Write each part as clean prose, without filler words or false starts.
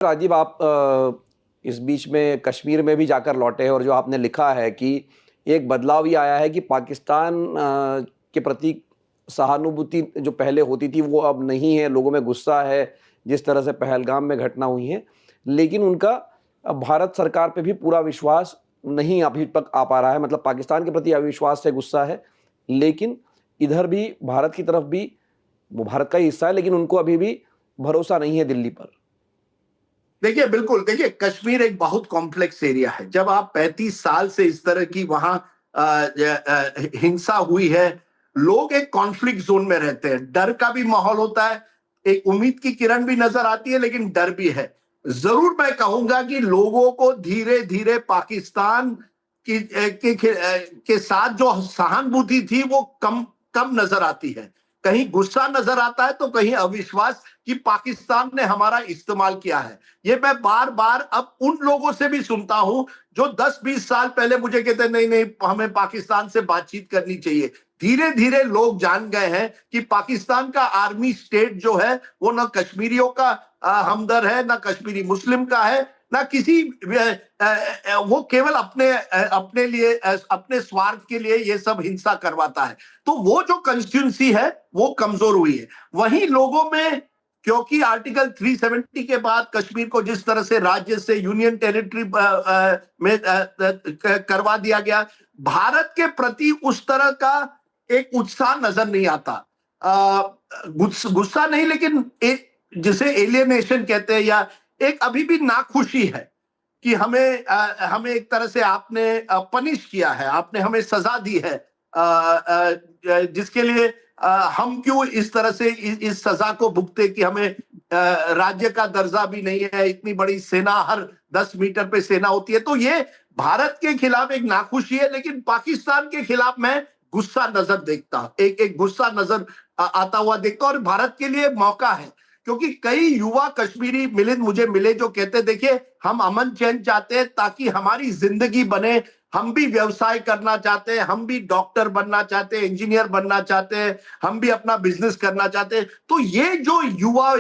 राजीव, आप इस बीच में कश्मीर में भी जाकर लौटे हैं और जो आपने लिखा है कि एक बदलाव ये आया है कि पाकिस्तान के प्रति सहानुभूति जो पहले होती थी वो अब नहीं है, लोगों में गुस्सा है जिस तरह से पहलगाम में घटना हुई है, लेकिन उनका अब भारत सरकार पे भी पूरा विश्वास नहीं अभी तक आ पा रहा है। मतलब पाकिस्तान के प्रति अविश्वास से गुस्सा है, लेकिन इधर भी भारत की तरफ भी, वो भारत का ही हिस्सा है लेकिन उनको अभी भी भरोसा नहीं है दिल्ली पर। देखिए, बिल्कुल। देखिए, कश्मीर एक बहुत कॉम्प्लेक्स एरिया है। जब आप 35 साल से इस तरह की वहां हिंसा हुई है, लोग एक कॉन्फ्लिक्ट जोन में रहते हैं, डर का भी माहौल होता है, एक उम्मीद की किरण भी नजर आती है, लेकिन डर भी है। जरूर मैं कहूंगा कि लोगों को धीरे धीरे पाकिस्तान के साथ जो सहानुभूति थी वो कम कम नजर आती है। कहीं गुस्सा नजर आता है तो कहीं अविश्वास कि पाकिस्तान ने हमारा इस्तेमाल किया है। ये मैं बार बार अब उन लोगों से भी सुनता हूं जो 10-20 साल पहले मुझे कहते नहीं नहीं, हमें पाकिस्तान से बातचीत करनी चाहिए। धीरे धीरे लोग जान गए हैं कि पाकिस्तान का आर्मी स्टेट जो है वो ना कश्मीरियों का हमदर्द है, ना कश्मीरी मुस्लिम का है, ना किसी वो केवल अपने लिए, अपने स्वार्थ के लिए ये सब हिंसा करवाता है। तो वो जो कॉन्स्टिट्यूंसी है वो कमजोर हुई है। वहीं लोगों में, क्योंकि आर्टिकल 370 के बाद कश्मीर को जिस तरह से राज्य से यूनियन टेरिटरी में करवा दिया गया, भारत के प्रति उस तरह का एक उत्साह नजर नहीं आता। गुस्सा नहीं, लेकिन जिसे एलियनेशन कहते हैं, या एक अभी भी नाखुशी है कि हमें एक तरह से आपने पनिश किया है, आपने हमें सजा दी है, जिसके लिए हम क्यों इस तरह से इस सजा को भुगते कि हमें राज्य का दर्जा भी नहीं है, इतनी बड़ी सेना, हर 10 मीटर पे सेना होती है। तो ये भारत के खिलाफ एक नाखुशी है, लेकिन पाकिस्तान के खिलाफ मैं गुस्सा नजर देखता, एक गुस्सा नजर आता हुआ देखता। और भारत के लिए मौका है, क्योंकि कई युवा कश्मीरी मुझे मिले जो कहते, देखिए, हम अमन चैन चाहते हैं ताकि हमारी जिंदगी बने, हम भी व्यवसाय करना चाहते हैं, हम भी डॉक्टर बनना चाहते हैं, इंजीनियर बनना चाहते हैं, हम भी अपना बिजनेस करना चाहते हैं। तो ये जो युवा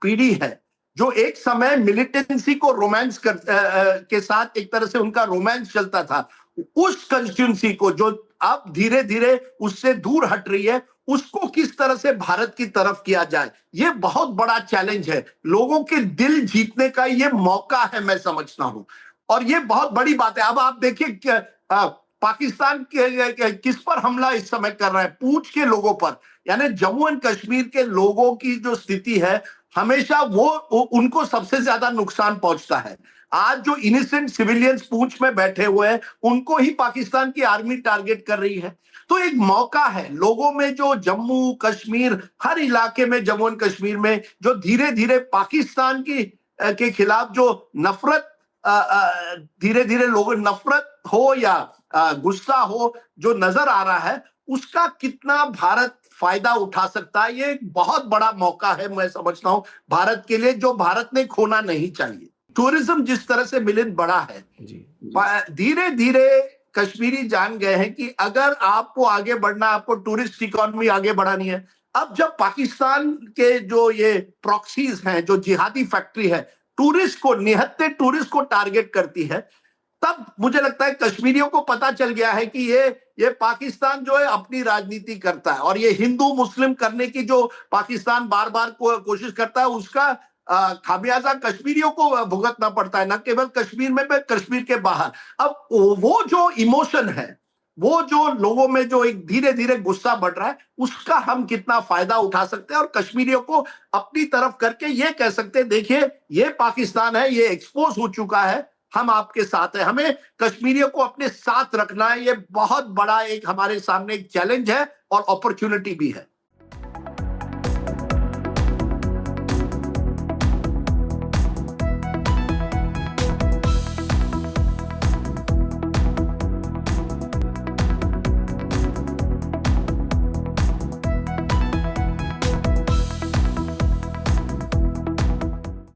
पीढ़ी है, जो एक समय मिलिटेंसी को रोमांस के साथ एक तरह से उनका रोमांस चलता था, उस कंस्टिट्यूंसी को जो अब धीरे धीरे उससे दूर हट रही है, उसको किस तरह से भारत की तरफ किया जाए, ये बहुत बड़ा चैलेंज है। लोगों के दिल जीतने का ये मौका है, मैं समझता हूं, और ये बहुत बड़ी बात है। अब आप देखिए, पाकिस्तान किस पर हमला इस समय कर रहा है, पूंछ के लोगों पर, यानी जम्मू एंड कश्मीर के लोगों की जो स्थिति है, हमेशा वो उनको सबसे ज्यादा नुकसान पहुंचता है। आज जो इनोसेंट सिविलियंस पूंछ में बैठे हुए हैं, उनको ही पाकिस्तान की आर्मी टारगेट कर रही है। तो एक मौका है लोगों में, जो जम्मू कश्मीर, हर इलाके में, जम्मू एंड कश्मीर में जो धीरे धीरे पाकिस्तान की के खिलाफ जो नफरत, धीरे धीरे लोगों, नफरत हो या गुस्सा हो, जो नजर आ रहा है, उसका कितना भारत फायदा उठा सकता है, ये एक बहुत बड़ा मौका है, मैं समझता हूं, भारत के लिए, जो भारत ने खोना नहीं चाहिए। टूरिज्म जिस तरह से मिलिंद बढ़ा है, धीरे धीरे कश्मीरी जान गए हैं कि अगर आपको आगे बढ़ना, आपको टूरिस्ट इकोनॉमी आगे बढ़ानी है। अब जब पाकिस्तान के जो ये प्रॉक्सीज हैं, जो जिहादी फैक्ट्री है, टूरिस्ट को, निहत्थे टूरिस्ट को टारगेट करती है, तब मुझे लगता है कश्मीरियों को पता चल गया है कि ये पाकिस्तान जो है अपनी राजनीति करता है, और ये हिंदू मुस्लिम करने की जो पाकिस्तान बार बार कोशिश करता है, उसका खामियाजा कश्मीरियों को भुगतना पड़ता है, न केवल कश्मीर में, कश्मीर के बाहर। अब वो जो इमोशन है, वो जो लोगों में जो एक धीरे धीरे गुस्सा बढ़ रहा है, उसका हम कितना फायदा उठा सकते हैं, और कश्मीरियों को अपनी तरफ करके ये कह सकते हैं, देखिए, ये पाकिस्तान है, ये एक्सपोज हो चुका है, हम आपके साथ हैं। हमें कश्मीरियों को अपने साथ रखना है। ये बहुत बड़ा एक हमारे सामने एक चैलेंज है और अपॉर्चुनिटी भी है।